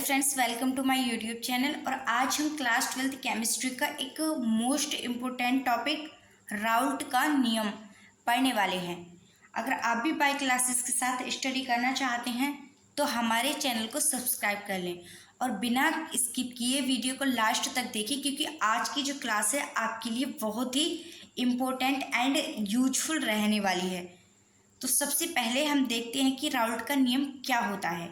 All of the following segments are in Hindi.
Friends, welcome to my YouTube channel. और आज हम क्लास 12th केमिस्ट्री का एक मोस्ट इम्पोर्टेंट टॉपिक राउल्ट का नियम पढ़ने वाले हैं। अगर आप भी बायो क्लासेस के साथ स्टडी करना चाहते हैं तो हमारे चैनल को सब्सक्राइब कर लें और बिना स्किप किए वीडियो को लास्ट तक देखें, क्योंकि आज की जो क्लास है आपके लिए बहुत ही इम्पोर्टेंट एंड यूजफुल रहने वाली है। तो सबसे पहले हम देखते हैं कि राउल्ट का नियम क्या होता है।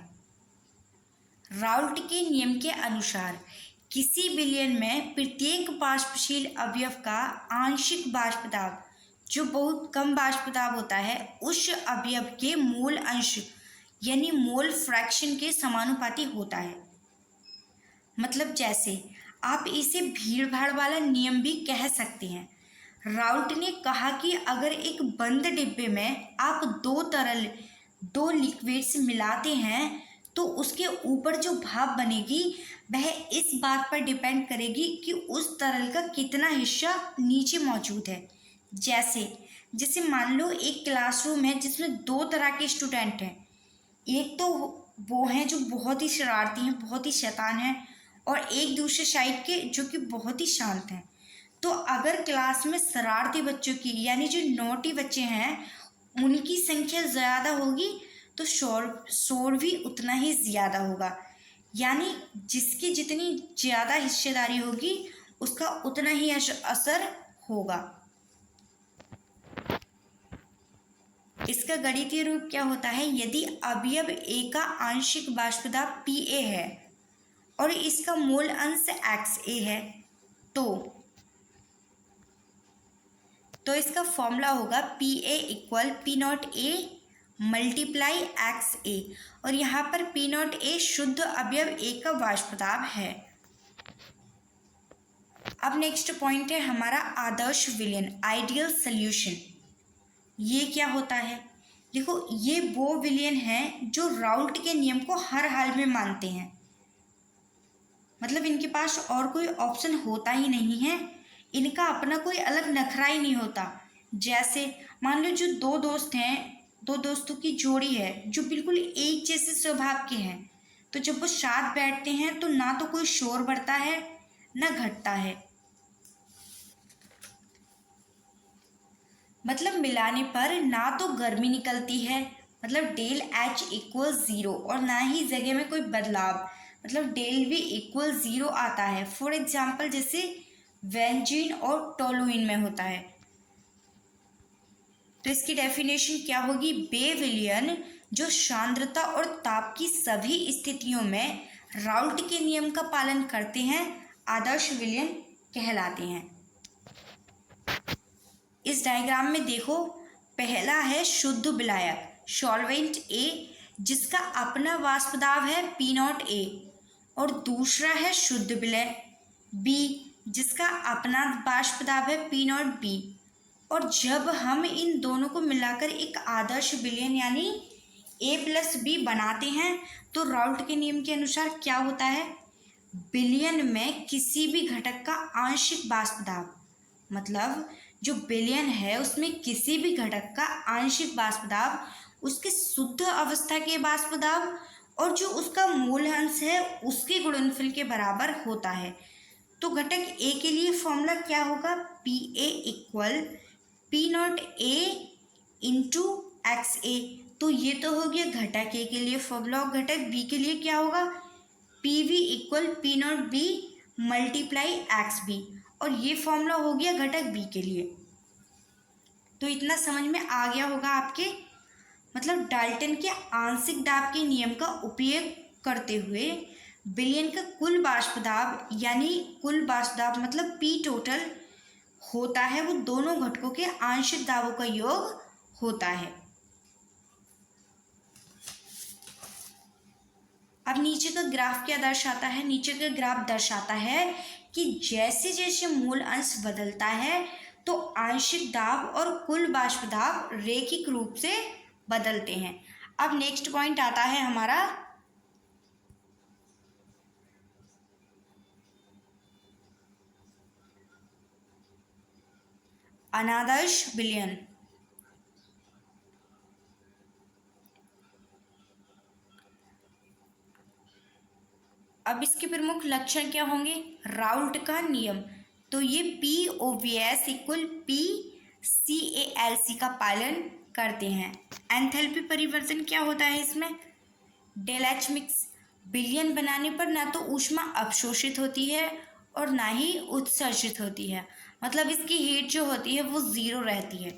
राउल्ट के नियम के अनुसार किसी विलयन में प्रत्येक वाष्पशील अवयव का आंशिक वाष्प दाब, जो बहुत कम वाष्प दाब होता है, उस अवयव के मोल अंश यानी मोल फ्रैक्शन के समानुपाती होता है। मतलब जैसे आप इसे भीड़ भाड़ वाला नियम भी कह सकते हैं। राउल्ट ने कहा कि अगर एक बंद डिब्बे में आप दो लिक्विड्स मिलाते हैं तो उसके ऊपर जो भाप बनेगी वह इस बात पर डिपेंड करेगी कि उस तरल का कितना हिस्सा नीचे मौजूद है। जैसे मान लो एक क्लासरूम है जिसमें दो तरह के स्टूडेंट हैं। एक तो वो हैं जो बहुत ही शरारती हैं, बहुत ही शैतान हैं, और एक दूसरे साइड के जो कि बहुत ही शांत हैं। तो अगर क्लास में शरारती बच्चों की यानी जो नोटी बच्चे हैं उनकी संख्या ज़्यादा होगी तो शोर भी उतना ही ज़्यादा होगा। यानी जिसकी जितनी ज़्यादा हिस्सेदारी होगी उसका उतना ही असर होगा। इसका गणितीय रूप क्या होता है? यदि अवयव ए का आंशिक वाष्प दाब Pa है और इसका मोल अंश Xa है तो इसका फॉर्मूला होगा Pa equal P0A multiply Xa, और यहाँ पर P0A शुद्ध अवयव A का वाष्प दाब है। अब नेक्स्ट पॉइंट है हमारा आदर्श विलयन, आइडियल सॉल्यूशन। ये क्या होता है? देखो, ये वो विलयन है जो राउल्ट के नियम को हर हाल में मानते हैं। मतलब इनके पास और कोई ऑप्शन होता ही नहीं है, इनका अपना कोई अलग नखरा ही नहीं होता। जैसे मान लो जो दो दोस्त हैं, दो दोस्तों की जोड़ी है जो बिल्कुल एक जैसे स्वभाव के हैं, तो जब वो साथ बैठते हैं तो ना तो कोई शोर बढ़ता है ना घटता है। मतलब मिलाने पर ना तो गर्मी निकलती है, मतलब डेल H इक्वल 0, और ना ही जगह में कोई बदलाव, मतलब डेल V इक्वल 0 आता है। फॉर एग्जाम्पल जैसे बेंजीन और टोलुइन में होता है। तो इसकी डेफिनेशन क्या होगी? वे विलयन जो सांद्रता और ताप की सभी स्थितियों में राउल्ट के नियम का पालन करते हैं आदर्श विलयन कहलाते हैं। इस डायग्राम में देखो, पहला है शुद्ध विलायक सॉल्वेंट A जिसका अपना वाष्प दाब है P0A, और दूसरा है शुद्ध विलय B जिसका अपना वाष्प दाब है P0B। और जब हम इन दोनों को मिलाकर एक आदर्श विलयन यानी A+B बनाते हैं तो राउल्ट के नियम के अनुसार क्या होता है? विलयन में किसी भी घटक का आंशिक वाष्प दाब, मतलब जो विलयन है उसमें किसी भी घटक का आंशिक वाष्प दाब उसके शुद्ध अवस्था के वाष्प दाब और जो उसका मूल अंश है उसके गुणनफल के बराबर होता है। तो घटक A के लिए फॉर्मूला क्या होगा? Pa equal P0A into Xa। तो ये तो हो गया घटक A के लिए फॉर्मूला, और घटक B के लिए क्या होगा? PV equal P0B multiply XB, और ये फॉर्मूला हो गया घटक B के लिए। तो इतना समझ में आ गया होगा आपके। मतलब डाल्टन के आंशिक दाब के नियम का उपयोग करते हुए विलयन का कुल वाष्प दाब यानी कुल वाष्प दाब मतलब P टोटल होता है, वो दोनों घटकों के आंशिक दाबों का योग होता है। अब नीचे का ग्राफ क्या दर्शाता है? नीचे का ग्राफ दर्शाता है कि जैसे जैसे मूल अंश बदलता है तो आंशिक दाब और कुल वाष्प दाब रैखिक रूप से बदलते हैं। अब नेक्स्ट पॉइंट आता है हमारा अनादर्श विलयन। अब इसके प्रमुख लक्षण क्या होंगे? राउल्ट का नियम, तो ये POVS इक्वल PCALC का पालन करते हैं। एंथैल्पी परिवर्तन क्या होता है इसमें? डेल एच मिक्स, विलयन बनाने पर ना तो ऊष्मा अवशोषित होती है और ना ही उत्सर्जित होती है, मतलब इसकी हीट जो होती है वो 0 रहती है।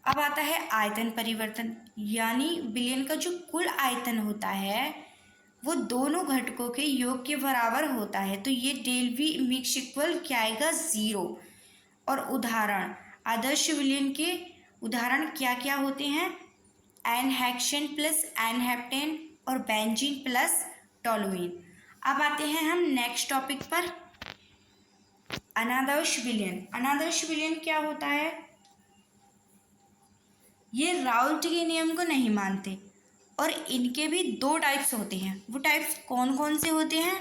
अब आता है आयतन परिवर्तन, यानी विलयन का जो कुल आयतन होता है वो दोनों घटकों के योग के बराबर होता है, तो ये डेल वी मिक्स इक्वल क्या आएगा? 0। और उदाहरण, आदर्श विलयन के उदाहरण क्या क्या होते हैं? एनहेक्सेन प्लस एनहेप्टेन और बेंजीन प्लस टोलुइन। अब आते हैं हम नेक्स्ट टॉपिक पर, अनादर्श विलयन। अनादर्श विलयन क्या होता है? ये राउल्ट के नियम को नहीं मानते और इनके भी 2 टाइप्स होते हैं। वो टाइप्स कौन कौन से होते हैं?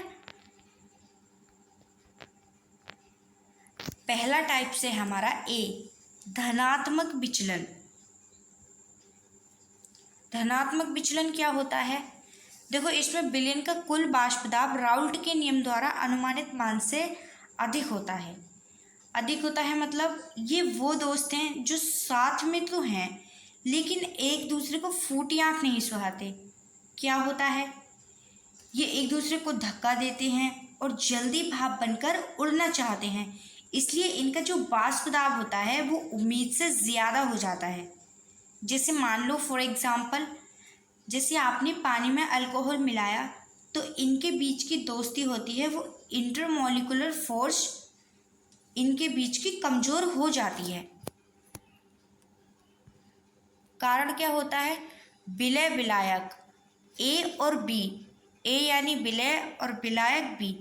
पहला टाइप से हमारा ए, धनात्मक विचलन। धनात्मक विचलन क्या होता है? देखो, इसमें विलयन का कुल वाष्प दाब राउल्ट के नियम द्वारा अनुमानित मान से अधिक होता है। अधिक होता है मतलब ये वो दोस्त हैं जो साथ में तो हैं लेकिन एक दूसरे को फूटी आँख नहीं सुहाते। क्या होता है? ये एक दूसरे को धक्का देते हैं और जल्दी भाप बनकर उड़ना चाहते हैं, इसलिए इनका जो वाष्प दाब होता है वो उम्मीद से ज़्यादा हो जाता है। जैसे मान लो फॉर एग्जाम्पल, जैसे आपने पानी में अल्कोहल मिलाया तो इनके बीच की दोस्ती होती है वो इंटरमॉलिक्यूलर फोर्स इनके बीच की कमज़ोर हो जाती है। कारण क्या होता है? विलय विलायक ए और बी, ए यानी विलय और विलायक बी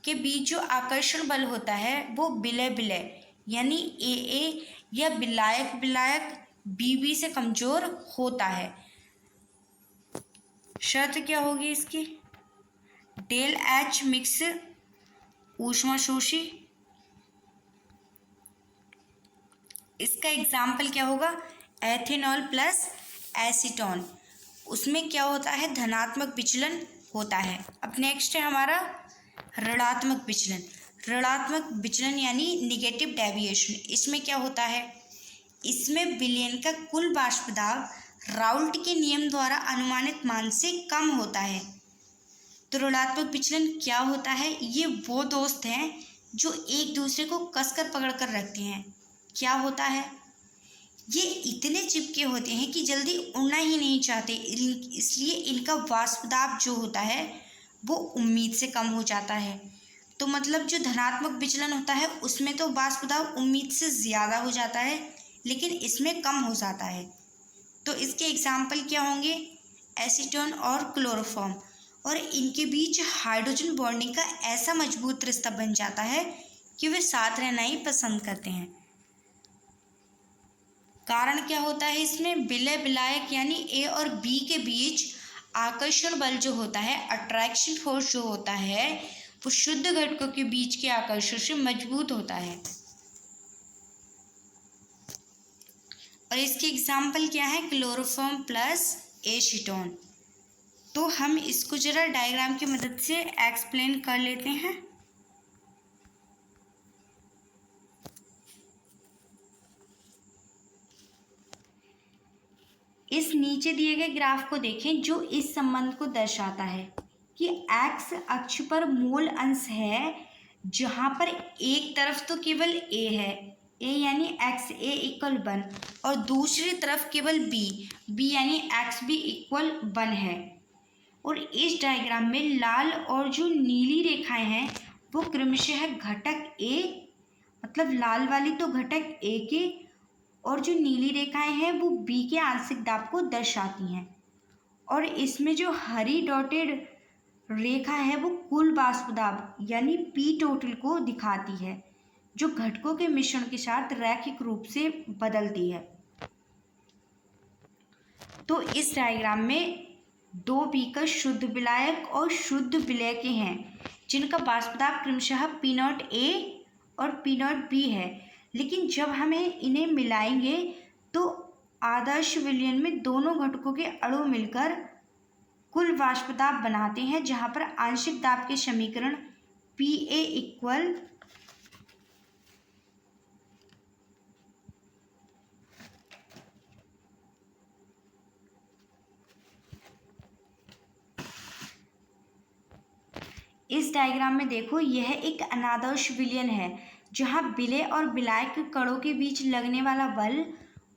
के बीच जो आकर्षण बल होता है वो विलय विलय यानी ए या विलायक विलायक बी से कमज़ोर होता है। शर्त क्या होगी इसकी? डेल एच मिक्स ऊष्माशोषी। इसका एग्जाम्पल क्या होगा? Ethanol plus acetone. उसमें क्या होता है? धनात्मक विचलन होता है। अब नेक्स्ट है हमारा ऋणात्मक विचलन। ऋणात्मक विचलन यानी निगेटिव डेविएशन। इसमें क्या होता है? इसमें विलयन का कुल वाष्प दाब राउल्ट के नियम द्वारा अनुमानित मान से कम होता है। तो ऋणात्मक विचलन क्या होता है? ये वो दोस्त हैं जो एक दूसरे को कसकर पकड़ कर रखते हैं। क्या होता है? ये इतने चिपके होते हैं कि जल्दी उड़ना ही नहीं चाहते, इसलिए इनका वाष्प दाब जो होता है वो उम्मीद से कम हो जाता है। तो मतलब जो धनात्मक विचलन होता है उसमें तो वाष्प दाब उम्मीद से ज़्यादा हो जाता है लेकिन इसमें कम हो जाता है। तो इसके एग्जाम्पल क्या होंगे? एसीटोन और क्लोरोफॉर्म। और इनके बीच हाइड्रोजन बॉन्डिंग का ऐसा मजबूत रिश्ता बन जाता है कि वे साथ रहना ही पसंद करते हैं। कारण क्या होता है इसमें? विलय विलायक यानी ए और बी के बीच आकर्षण बल जो होता है, अट्रैक्शन फोर्स जो होता है, वो शुद्ध घटकों के बीच के आकर्षण से मजबूत होता है। और इसके एग्जाम्पल क्या है? Chloroform plus acetone. तो हम इसको जरा डायग्राम की मदद से एक्सप्लेन कर लेते हैं। इस नीचे दिए गए ग्राफ को देखें जो इस संबंध को दर्शाता है कि एक्स अक्ष पर मूल अंश है जहाँ पर एक तरफ तो केवल ए है, ए यानी एक्स ए इक्वल 1 और दूसरी तरफ केवल बी यानी एक्स बी इक्वल 1 है। और इस डायग्राम में लाल और जो नीली रेखाएं हैं वो क्रमशः घटक ए, मतलब लाल वाली तो घटक ए के और जो नीली रेखाएं हैं वो बी के आंशिक दाब को दर्शाती हैं। और इसमें जो हरी डॉटेड रेखा है वो कुल वाष्प दाब यानी पी टोटल को दिखाती है जो घटकों के मिश्रण के साथ रैखिक रूप से बदलती है। तो इस डायग्राम में 2 बीकर शुद्ध विलायक और शुद्ध विलय के हैं जिनका वाष्प दाब क्रमशः P0 A और P0 B है। लेकिन जब हमें इन्हें मिलाएंगे तो आदर्श विलयन में दोनों घटकों के अणु मिलकर कुल वाष्प दाब बनाते हैं, जहां पर आंशिक दाब के समीकरण PA इक्वल इस डायग्राम में देखो, यह एक अनादर्श विलयन है जहां विलय और विलायक कणों के बीच लगने वाला बल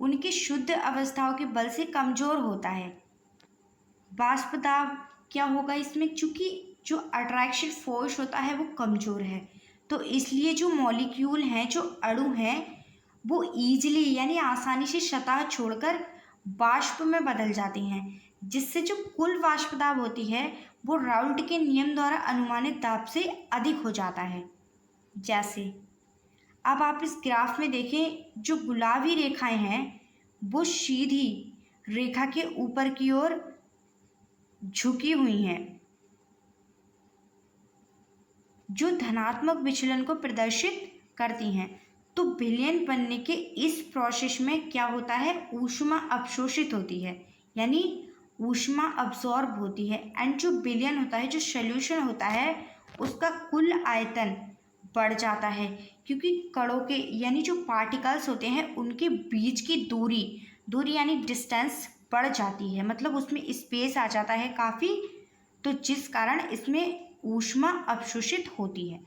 उनकी शुद्ध अवस्थाओं के बल से कमजोर होता है। वाष्प दाब क्या होगा इसमें, चूंकि जो अट्रैक्शन फोर्स होता है वो कमजोर है, तो इसलिए जो मॉलिक्यूल हैं, जो अणु हैं, वो ईजिली यानी आसानी से सतह छोड़कर वाष्प में बदल जाते हैं, जिससे जो कुल वाष्प दाब होती है वो राउल्ट के नियम द्वारा अनुमानित दाब से अधिक हो जाता है। जैसे अब आप इस ग्राफ में देखें, जो गुलाबी रेखाएं हैं वो सीधी रेखा के ऊपर की ओर झुकी हुई हैं, जो धनात्मक विचलन को प्रदर्शित करती हैं। तो विलयन बनने के इस प्रोसेस में क्या होता है, ऊष्मा अवशोषित होती है, यानी ऊष्मा अब्सॉर्ब होती है। एंड जो विलयन होता है, जो सॉल्यूशन होता है, उसका कुल आयतन बढ़ जाता है, क्योंकि कणों के यानी जो पार्टिकल्स होते हैं उनके बीच की दूरी यानी डिस्टेंस बढ़ जाती है, मतलब उसमें स्पेस आ जाता है काफ़ी, तो जिस कारण इसमें ऊष्मा अवशोषित होती है।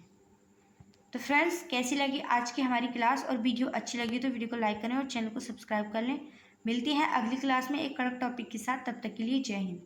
तो फ्रेंड्स, कैसी लगी आज की हमारी क्लास, और वीडियो अच्छी लगी तो वीडियो को लाइक करें और चैनल को सब्सक्राइब कर लें। मिलती हैं अगली क्लास में एक कड़क टॉपिक के साथ, तब तक के लिए जय हिंद।